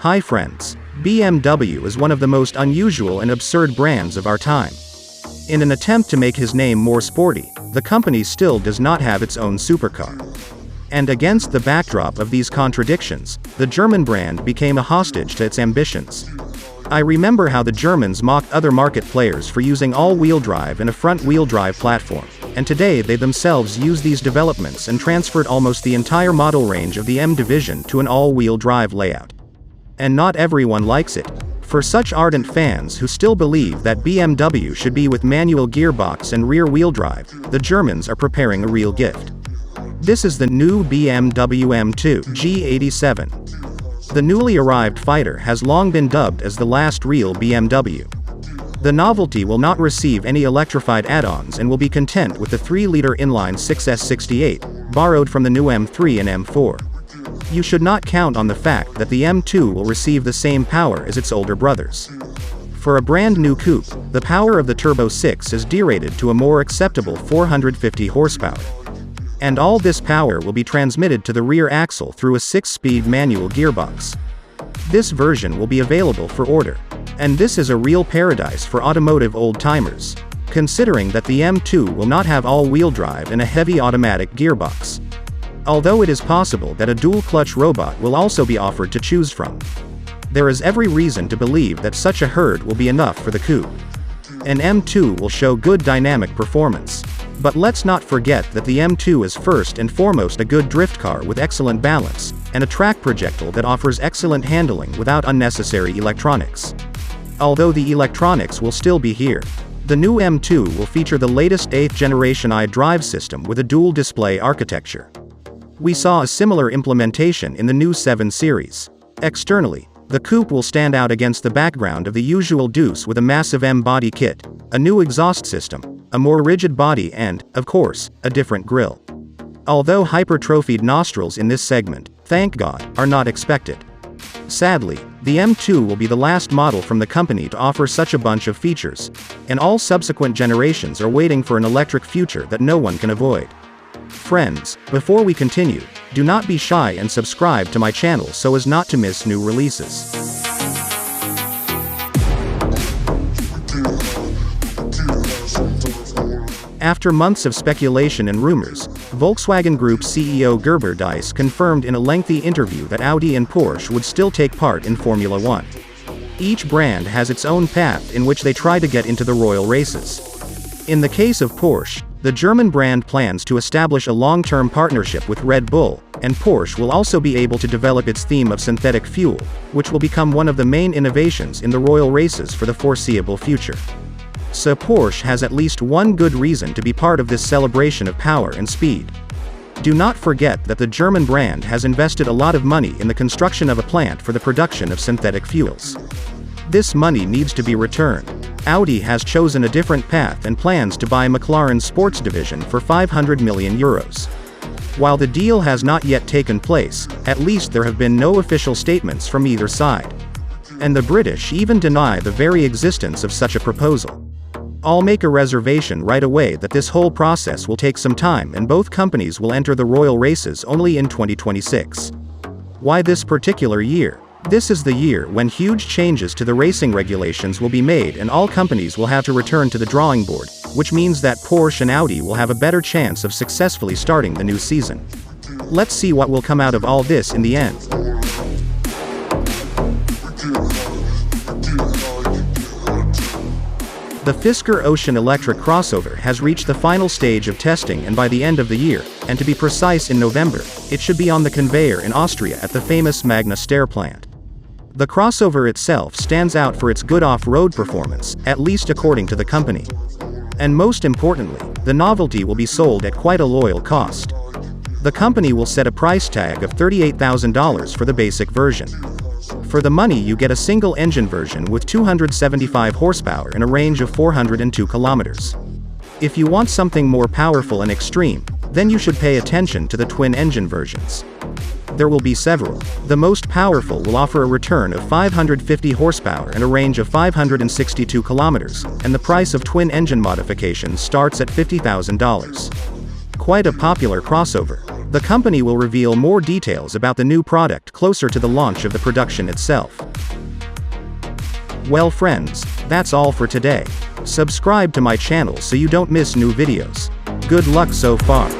Hi friends. BMW is one of the most unusual and absurd brands of our time. In an attempt to make his name more sporty, the company still does not have its own supercar. And against the backdrop of these contradictions, the German brand became a hostage to its ambitions. I remember how the Germans mocked other market players for using all-wheel drive and a front-wheel drive platform, and today they themselves use these developments and transferred almost the entire model range of the M division to an all-wheel drive layout. And not everyone likes it. For such ardent fans who still believe that BMW should be with manual gearbox and rear-wheel drive, the Germans are preparing a real gift. This is the new BMW M2 G87. The newly arrived fighter has long been dubbed as the last real BMW. The novelty will not receive any electrified add-ons and will be content with the 3-liter inline 6S68, borrowed from the new M3 and M4. You should not count on the fact that the M2 will receive the same power as its older brothers. For a brand new coupe, the power of the Turbo 6 is derated to a more acceptable 450 horsepower. And all this power will be transmitted to the rear axle through a 6-speed manual gearbox. This version will be available for order. And this is a real paradise for automotive old-timers, considering that the M2 will not have all-wheel drive and a heavy automatic gearbox. Although it is possible that a dual-clutch robot will also be offered to choose from. There is every reason to believe that such a herd will be enough for the coupe. An M2 will show good dynamic performance. But let's not forget that the M2 is first and foremost a good drift car with excellent balance, and a track projectile that offers excellent handling without unnecessary electronics. Although the electronics will still be here. The new M2 will feature the latest 8th generation iDrive system with a dual display architecture. We saw a similar implementation in the new 7 Series. Externally, the coupe will stand out against the background of the usual Deuce with a massive M-body kit, a new exhaust system, a more rigid body and, of course, a different grille. Although hypertrophied nostrils in this segment, thank God, are not expected. Sadly, the M2 will be the last model from the company to offer such a bunch of features, and all subsequent generations are waiting for an electric future that no one can avoid. Friends, before we continue, do not be shy and subscribe to my channel so as not to miss new releases. After months of speculation and rumors, Volkswagen Group CEO Gerber Diess confirmed in a lengthy interview that Audi and Porsche would still take part in Formula One. Each brand has its own path in which they try to get into the royal races. In the case of Porsche, the German brand plans to establish a long-term partnership with Red Bull, and Porsche will also be able to develop its theme of synthetic fuel, which will become one of the main innovations in the royal races for the foreseeable future. So Porsche has at least one good reason to be part of this celebration of power and speed. Do not forget that the German brand has invested a lot of money in the construction of a plant for the production of synthetic fuels. This money needs to be returned. Audi has chosen a different path and plans to buy McLaren's sports division for €500 million. While the deal has not yet taken place, at least there have been no official statements from either side. And the British even deny the very existence of such a proposal. I'll make a reservation right away that this whole process will take some time and both companies will enter the royal races only in 2026. Why this particular year? This is the year when huge changes to the racing regulations will be made and all companies will have to return to the drawing board, which means that Porsche and Audi will have a better chance of successfully starting the new season. Let's see what will come out of all this in the end. The Fisker Ocean electric crossover has reached the final stage of testing and by the end of the year, and to be precise in November, it should be on the conveyor in Austria at the famous Magna Steyr plant. The crossover itself stands out for its good off-road performance, at least according to the company. And most importantly, the novelty will be sold at quite a loyal cost. The company will set a price tag of $38,000 for the basic version. For the money you get a single-engine version with 275 horsepower and a range of 402 kilometers. If you want something more powerful and extreme, then you should pay attention to the twin-engine versions. There will be several. The most powerful will offer a return of 550 horsepower and a range of 562 kilometers, and the price of twin-engine modifications starts at $50,000. Quite a popular crossover. The company will reveal more details about the new product closer to the launch of the production itself. Well friends, that's all for today. Subscribe to my channel so you don't miss new videos. Good luck so far.